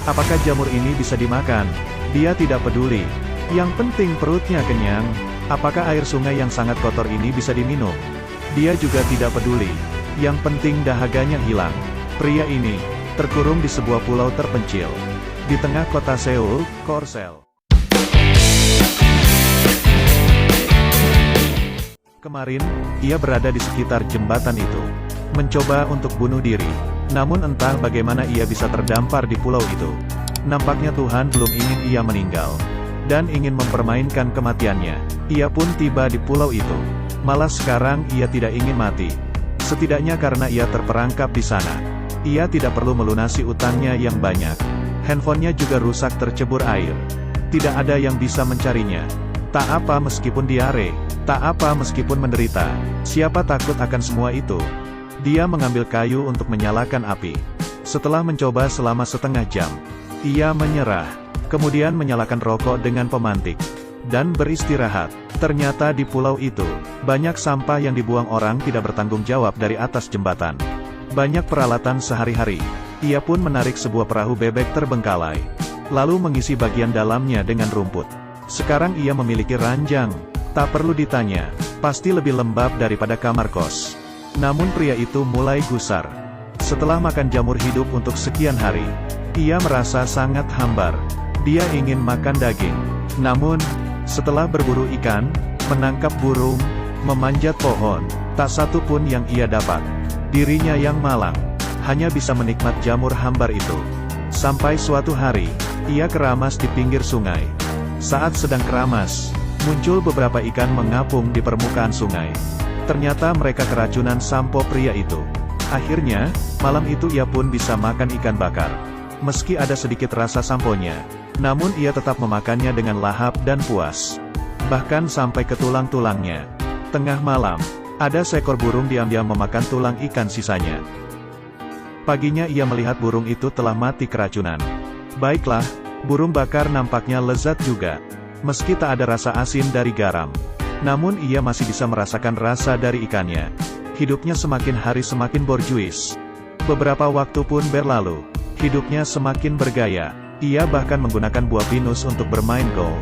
Apakah jamur ini bisa dimakan? Dia tidak peduli. Yang penting perutnya kenyang. Apakah air sungai yang sangat kotor ini bisa diminum? Dia juga tidak peduli. Yang penting dahaganya hilang. Pria ini terkurung di sebuah pulau terpencil di tengah kota Seoul, Korsel. Kemarin, ia berada di sekitar jembatan itu, mencoba untuk bunuh diri. Namun entah bagaimana ia bisa terdampar di pulau itu. Nampaknya Tuhan belum ingin ia meninggal, dan ingin mempermainkan kematiannya. Ia pun tiba di pulau itu. Malah sekarang ia tidak ingin mati. Setidaknya karena ia terperangkap di sana. Ia tidak perlu melunasi utangnya yang banyak. Handphonenya juga rusak tercebur air. Tidak ada yang bisa mencarinya. Tak apa meskipun diare. Tak apa meskipun menderita. Siapa takut akan semua itu? Dia mengambil kayu untuk menyalakan api. Setelah mencoba selama setengah jam, ia menyerah. Kemudian menyalakan rokok dengan pemantik. Dan beristirahat. Ternyata di pulau itu, banyak sampah yang dibuang orang tidak bertanggung jawab dari atas jembatan. Banyak peralatan sehari-hari. Ia pun menarik sebuah perahu bebek terbengkalai. Lalu mengisi bagian dalamnya dengan rumput. Sekarang ia memiliki ranjang. Tak perlu ditanya, pasti lebih lembab daripada kamar kos. Namun pria itu mulai gusar. Setelah makan jamur hidup untuk sekian hari, ia merasa sangat hambar. Dia ingin makan daging. Namun, setelah berburu ikan, menangkap burung, memanjat pohon, tak satu pun yang ia dapat. Dirinya yang malang, hanya bisa menikmat jamur hambar itu. Sampai suatu hari, ia keramas di pinggir sungai. Saat sedang keramas, muncul beberapa ikan mengapung di permukaan sungai. Ternyata mereka keracunan sampo pria itu. Akhirnya, malam itu ia pun bisa makan ikan bakar. Meski ada sedikit rasa samponya, namun ia tetap memakannya dengan lahap dan puas. Bahkan sampai ke tulang-tulangnya. Tengah malam, ada seekor burung diam-diam memakan tulang ikan sisanya. Paginya ia melihat burung itu telah mati keracunan. Baiklah, burung bakar nampaknya lezat juga. Meski tak ada rasa asin dari garam. Namun ia masih bisa merasakan rasa dari ikannya. Hidupnya semakin hari semakin borjuis. Beberapa waktu pun berlalu. Hidupnya semakin bergaya. Ia bahkan menggunakan buah pinus untuk bermain golf.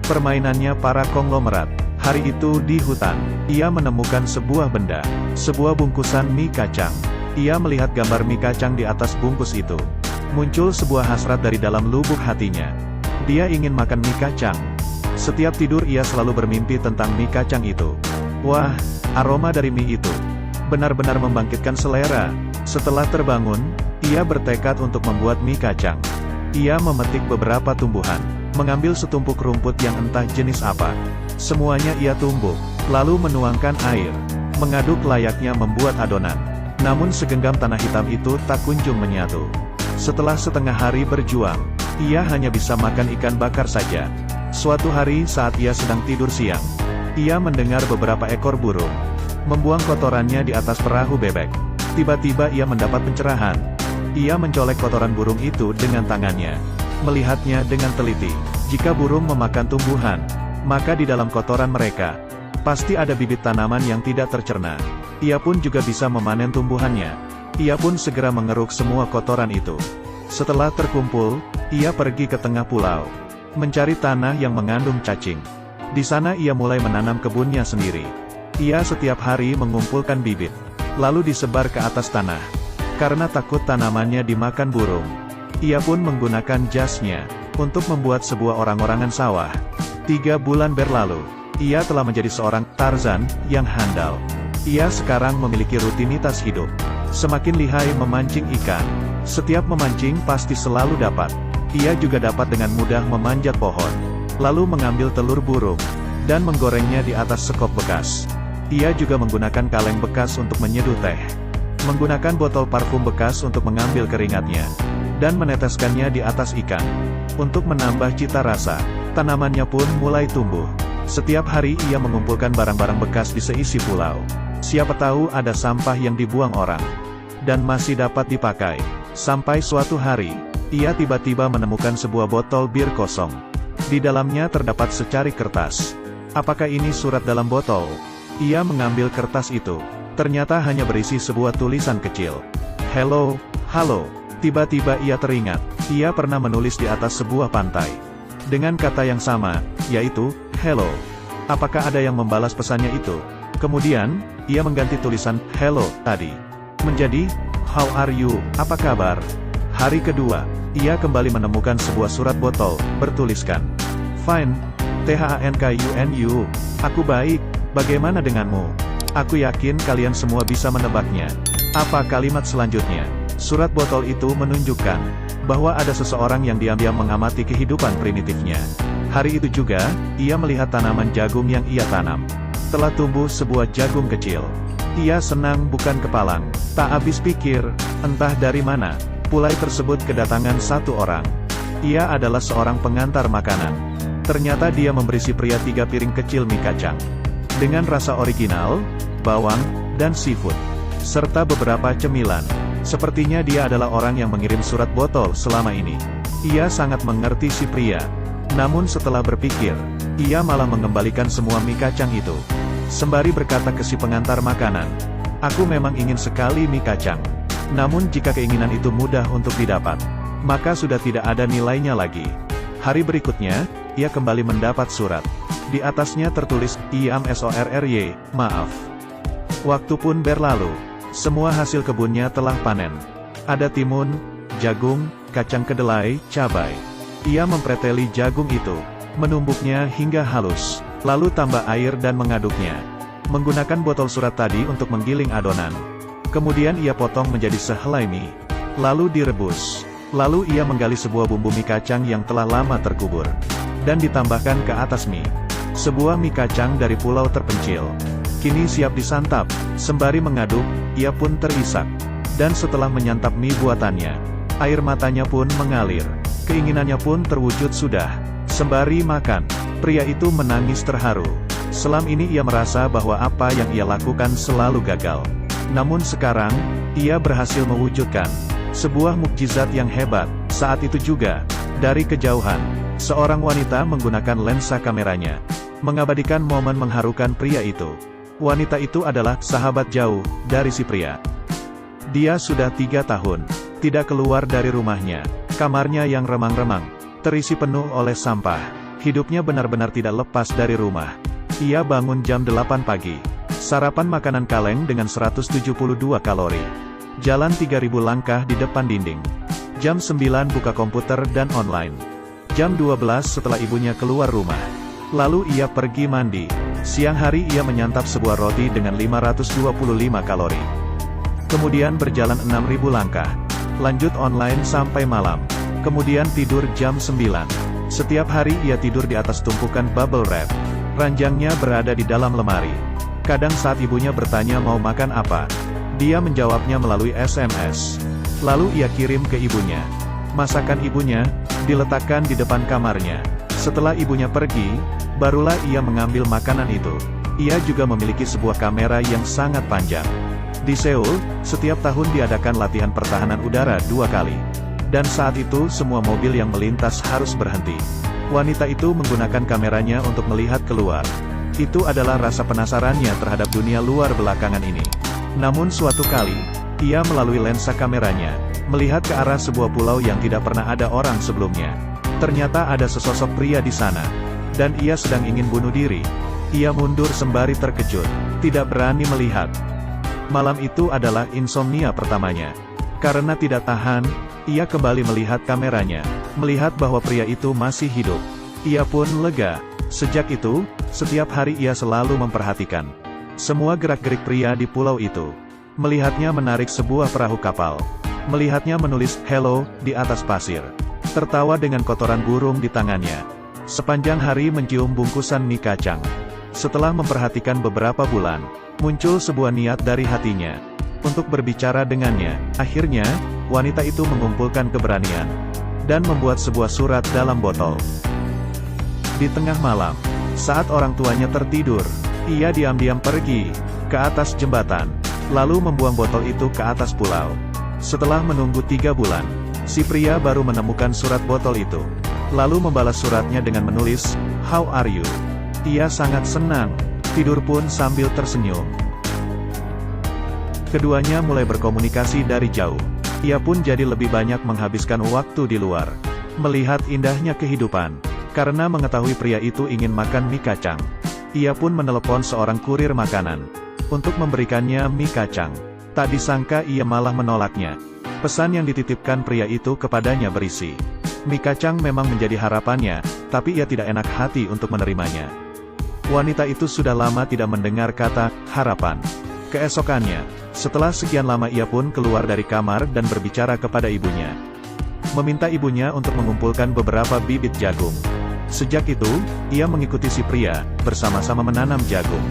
Permainannya para konglomerat. Hari itu di hutan, ia menemukan sebuah benda. Sebuah bungkusan mie kacang. Ia melihat gambar mie kacang di atas bungkus itu. Muncul sebuah hasrat dari dalam lubuk hatinya. Dia ingin makan mie kacang. Setiap tidur ia selalu bermimpi tentang mie kacang itu. Wah, aroma dari mie itu benar-benar membangkitkan selera. Setelah terbangun, ia bertekad untuk membuat mie kacang. Ia memetik beberapa tumbuhan, mengambil setumpuk rumput yang entah jenis apa. Semuanya ia tumbuk, lalu menuangkan air, mengaduk layaknya membuat adonan. Namun segenggam tanah hitam itu tak kunjung menyatu. Setelah setengah hari berjuang, ia hanya bisa makan ikan bakar saja. Suatu hari saat ia sedang tidur siang, ia mendengar beberapa ekor burung membuang kotorannya di atas perahu bebek. Tiba-tiba ia mendapat pencerahan. Ia mencolek kotoran burung itu dengan tangannya. Melihatnya dengan teliti. Jika burung memakan tumbuhan, maka di dalam kotoran mereka pasti ada bibit tanaman yang tidak tercerna. Ia pun juga bisa memanen tumbuhannya. Ia pun segera mengeruk semua kotoran itu. Setelah terkumpul, ia pergi ke tengah pulau, mencari tanah yang mengandung cacing. Di sana ia mulai menanam kebunnya sendiri. Ia setiap hari mengumpulkan bibit, lalu disebar ke atas tanah. Karena takut tanamannya dimakan burung, ia pun menggunakan jasnya untuk membuat sebuah orang-orangan sawah. 3 bulan berlalu, ia telah menjadi seorang Tarzan yang handal. Ia sekarang memiliki rutinitas hidup. Semakin lihai memancing ikan. Setiap memancing pasti selalu dapat. Ia juga dapat dengan mudah memanjat pohon, lalu mengambil telur burung, dan menggorengnya di atas sekop bekas. Ia juga menggunakan kaleng bekas untuk menyeduh teh, menggunakan botol parfum bekas untuk mengambil keringatnya, dan meneteskannya di atas ikan. Untuk menambah cita rasa, tanamannya pun mulai tumbuh. Setiap hari ia mengumpulkan barang-barang bekas di seisi pulau. Siapa tahu ada sampah yang dibuang orang, dan masih dapat dipakai. Sampai suatu hari, ia tiba-tiba menemukan sebuah botol bir kosong. Di dalamnya terdapat secari kertas. Apakah ini surat dalam botol? Ia mengambil kertas itu. Ternyata hanya berisi sebuah tulisan kecil. Halo, Tiba-tiba ia teringat, ia pernah menulis di atas sebuah pantai. Dengan kata yang sama, yaitu, hello. Apakah ada yang membalas pesannya itu? Kemudian, ia mengganti tulisan, hello, tadi. Menjadi, how are you, apa kabar? Hari kedua, ia kembali menemukan sebuah surat botol, bertuliskan, fine, THANKUNU, aku baik, bagaimana denganmu? Aku yakin kalian semua bisa menebaknya. Apa kalimat selanjutnya? Surat botol itu menunjukkan bahwa ada seseorang yang diam-diam mengamati kehidupan primitifnya. Hari itu juga, ia melihat tanaman jagung yang ia tanam. Telah tumbuh sebuah jagung kecil. Ia senang bukan kepalang. Tak habis pikir, entah dari mana, pulai tersebut kedatangan satu orang. Ia adalah seorang pengantar makanan. Ternyata dia memberi si pria 3 piring kecil mie kacang. Dengan rasa original, bawang, dan seafood. Serta beberapa cemilan. Sepertinya dia adalah orang yang mengirim surat botol selama ini. Ia sangat mengerti si pria. Namun setelah berpikir, ia malah mengembalikan semua mie kacang itu. Sembari berkata ke si pengantar makanan, aku memang ingin sekali mie kacang. Namun jika keinginan itu mudah untuk didapat, maka sudah tidak ada nilainya lagi. Hari berikutnya, ia kembali mendapat surat. Di atasnya tertulis, IAMSORRY, maaf. Waktu pun berlalu. Semua hasil kebunnya telah panen. Ada timun, jagung, kacang kedelai, cabai. Ia mempreteli jagung itu, menumbuknya hingga halus, lalu tambah air dan mengaduknya. Menggunakan botol surat tadi untuk menggiling adonan. Kemudian ia potong menjadi sehelai mie. Lalu direbus. Lalu ia menggali sebuah bumbu mie kacang yang telah lama terkubur. Dan ditambahkan ke atas mie. Sebuah mie kacang dari pulau terpencil. Kini siap disantap. Sembari mengaduk, ia pun terisak. Dan setelah menyantap mie buatannya, air matanya pun mengalir. Keinginannya pun terwujud sudah. Sembari makan, pria itu menangis terharu. Selama ini ia merasa bahwa apa yang ia lakukan selalu gagal. Namun sekarang, ia berhasil mewujudkan sebuah mukjizat yang hebat. Saat itu juga, dari kejauhan, seorang wanita menggunakan lensa kameranya, mengabadikan momen mengharukan pria itu. Wanita itu adalah sahabat jauh dari si pria. Dia sudah 3 tahun tidak keluar dari rumahnya. Kamarnya yang remang-remang, terisi penuh oleh sampah. Hidupnya benar-benar tidak lepas dari rumah. Ia bangun jam 8 pagi. Sarapan makanan kaleng dengan 172 kalori. Jalan 3000 langkah di depan dinding. Jam 9 buka komputer dan online. Jam 12 setelah ibunya keluar rumah. Lalu ia pergi mandi. Siang hari ia menyantap sebuah roti dengan 525 kalori. Kemudian berjalan 6000 langkah. Lanjut online sampai malam. Kemudian tidur jam 9. Setiap hari ia tidur di atas tumpukan bubble wrap. Ranjangnya berada di dalam lemari. Kadang saat ibunya bertanya mau makan apa, dia menjawabnya melalui SMS. Lalu ia kirim ke ibunya. Masakan ibunya diletakkan di depan kamarnya. Setelah ibunya pergi, barulah ia mengambil makanan itu. Ia juga memiliki sebuah kamera yang sangat panjang. Di Seoul, setiap tahun diadakan latihan pertahanan udara 2 kali. Dan saat itu semua mobil yang melintas harus berhenti. Wanita itu menggunakan kameranya untuk melihat keluar. Itu adalah rasa penasarannya terhadap dunia luar belakangan ini. Namun suatu kali, ia melalui lensa kameranya, melihat ke arah sebuah pulau yang tidak pernah ada orang sebelumnya. Ternyata ada sesosok pria di sana. Dan ia sedang ingin bunuh diri. Ia mundur sembari terkejut, tidak berani melihat. Malam itu adalah insomnia pertamanya. Karena tidak tahan, ia kembali melihat kameranya, melihat bahwa pria itu masih hidup. Ia pun lega. Sejak itu, setiap hari ia selalu memperhatikan semua gerak-gerik pria di pulau itu. Melihatnya menarik sebuah perahu kapal. Melihatnya menulis hello di atas pasir. Tertawa dengan kotoran burung di tangannya. Sepanjang hari mencium bungkusan mie kacang. Setelah memperhatikan beberapa bulan, muncul sebuah niat dari hatinya untuk berbicara dengannya. Akhirnya, wanita itu mengumpulkan keberanian dan membuat sebuah surat dalam botol. Di tengah malam, saat orang tuanya tertidur, ia diam-diam pergi ke atas jembatan, lalu membuang botol itu ke atas pulau. Setelah menunggu 3 bulan, si pria baru menemukan surat botol itu, lalu membalas suratnya dengan menulis, "How are you?" Ia sangat senang, tidur pun sambil tersenyum. Keduanya mulai berkomunikasi dari jauh. Ia pun jadi lebih banyak menghabiskan waktu di luar, melihat indahnya kehidupan. Karena mengetahui pria itu ingin makan mie kacang, ia pun menelepon seorang kurir makanan untuk memberikannya mie kacang. Tak disangka ia malah menolaknya. Pesan yang dititipkan pria itu kepadanya berisi, mie kacang memang menjadi harapannya, tapi ia tidak enak hati untuk menerimanya. Wanita itu sudah lama tidak mendengar kata harapan. Keesokannya, setelah sekian lama ia pun keluar dari kamar dan berbicara kepada ibunya, meminta ibunya untuk mengumpulkan beberapa bibit jagung. Sejak itu, ia mengikuti si pria, bersama-sama menanam jagung.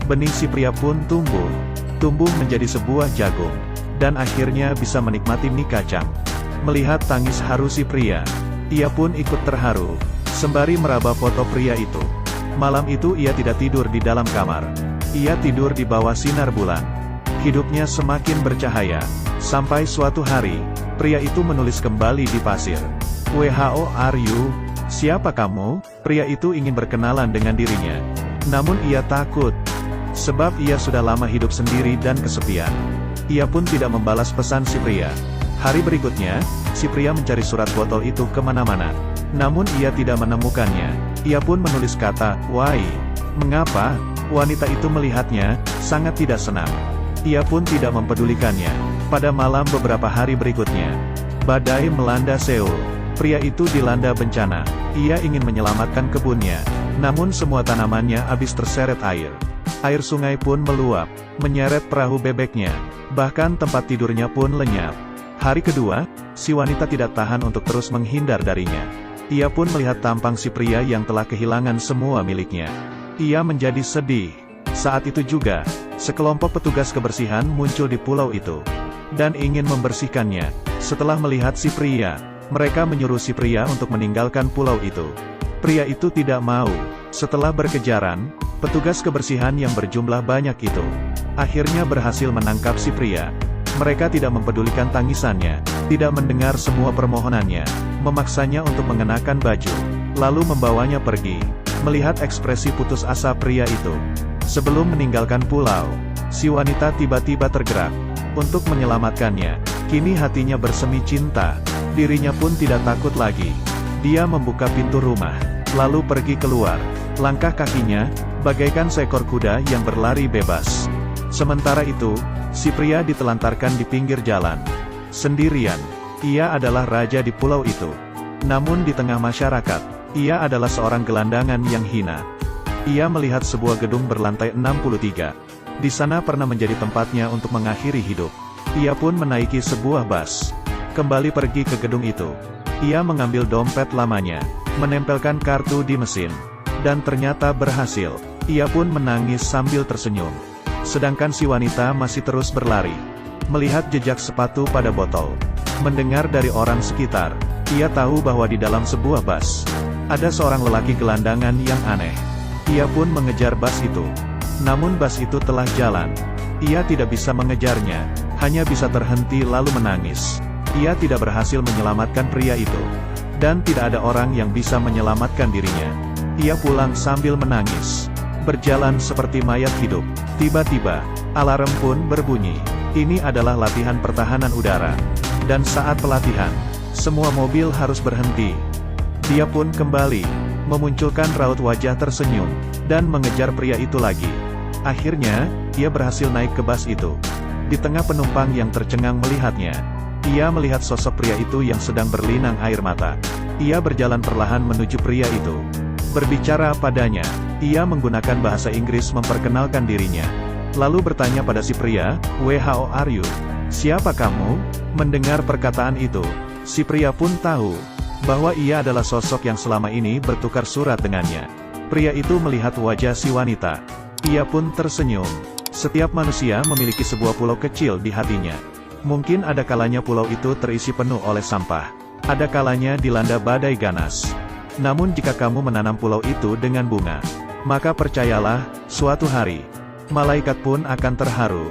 Benih si pria pun tumbuh menjadi sebuah jagung, dan akhirnya bisa menikmati mie kacang. Melihat tangis haru si pria, ia pun ikut terharu, sembari meraba foto pria itu. Malam itu ia tidak tidur di dalam kamar. Ia tidur di bawah sinar bulan. Hidupnya semakin bercahaya, sampai suatu hari, pria itu menulis kembali di pasir. "Who are you? Siapa kamu?" Pria itu ingin berkenalan dengan dirinya. Namun ia takut, sebab ia sudah lama hidup sendiri dan kesepian. Ia pun tidak membalas pesan si pria. Hari berikutnya, si pria mencari surat botol itu kemana-mana. Namun ia tidak menemukannya. Ia pun menulis kata, "Why? Mengapa?" Wanita itu melihatnya, sangat tidak senang. Ia pun tidak mempedulikannya. Pada malam beberapa hari berikutnya, badai melanda Seoul. Pria itu dilanda bencana. Ia ingin menyelamatkan kebunnya, namun semua tanamannya habis terseret air. Air sungai pun meluap, menyeret perahu bebeknya. Bahkan tempat tidurnya pun lenyap. Hari kedua, si wanita tidak tahan untuk terus menghindar darinya. Ia pun melihat tampang si pria yang telah kehilangan semua miliknya. Ia menjadi sedih. Saat itu juga, sekelompok petugas kebersihan muncul di pulau itu, dan ingin membersihkannya. Setelah melihat si pria, mereka menyuruh si pria untuk meninggalkan pulau itu. Pria itu tidak mau. Setelah berkejaran, petugas kebersihan yang berjumlah banyak itu akhirnya berhasil menangkap si pria. Mereka tidak mempedulikan tangisannya, tidak mendengar semua permohonannya, memaksanya untuk mengenakan baju, lalu membawanya pergi. Melihat ekspresi putus asa pria itu, sebelum meninggalkan pulau, si wanita tiba-tiba tergerak untuk menyelamatkannya. Kini hatinya bersemi cinta. Dirinya pun tidak takut lagi. Dia membuka pintu rumah, lalu pergi keluar. Langkah kakinya, bagaikan seekor kuda yang berlari bebas. Sementara itu, si pria ditelantarkan di pinggir jalan, sendirian. Ia adalah raja di pulau itu. Namun di tengah masyarakat, ia adalah seorang gelandangan yang hina. Ia melihat sebuah gedung berlantai 63. Di sana pernah menjadi tempatnya untuk mengakhiri hidup. Ia pun menaiki sebuah bus, kembali pergi ke gedung itu. Ia mengambil dompet lamanya, menempelkan kartu di mesin, dan ternyata berhasil. Ia pun menangis sambil tersenyum. Sedangkan si wanita masih terus berlari, melihat jejak sepatu pada botol. Mendengar dari orang sekitar, ia tahu bahwa di dalam sebuah bus, ada seorang lelaki gelandangan yang aneh. Ia pun mengejar bus itu. Namun bus itu telah jalan. Ia tidak bisa mengejarnya, hanya bisa terhenti lalu menangis. Ia tidak berhasil menyelamatkan pria itu, dan tidak ada orang yang bisa menyelamatkan dirinya. Ia pulang sambil menangis, berjalan seperti mayat hidup. Tiba-tiba, alarm pun berbunyi. Ini adalah latihan pertahanan udara. Dan saat pelatihan, semua mobil harus berhenti. Dia pun kembali, memunculkan raut wajah tersenyum, dan mengejar pria itu lagi. Akhirnya, ia berhasil naik ke bus itu. Di tengah penumpang yang tercengang melihatnya, ia melihat sosok pria itu yang sedang berlinang air mata. Ia berjalan perlahan menuju pria itu. Berbicara padanya, ia menggunakan bahasa Inggris memperkenalkan dirinya. Lalu bertanya pada si pria, "Who are you? Siapa kamu?" Mendengar perkataan itu, si pria pun tahu bahwa ia adalah sosok yang selama ini bertukar surat dengannya. Pria itu melihat wajah si wanita. Ia pun tersenyum. Setiap manusia memiliki sebuah pulau kecil di hatinya. Mungkin ada kalanya pulau itu terisi penuh oleh sampah. Ada kalanya dilanda badai ganas. Namun jika kamu menanam pulau itu dengan bunga, maka percayalah, suatu hari, malaikat pun akan terharu.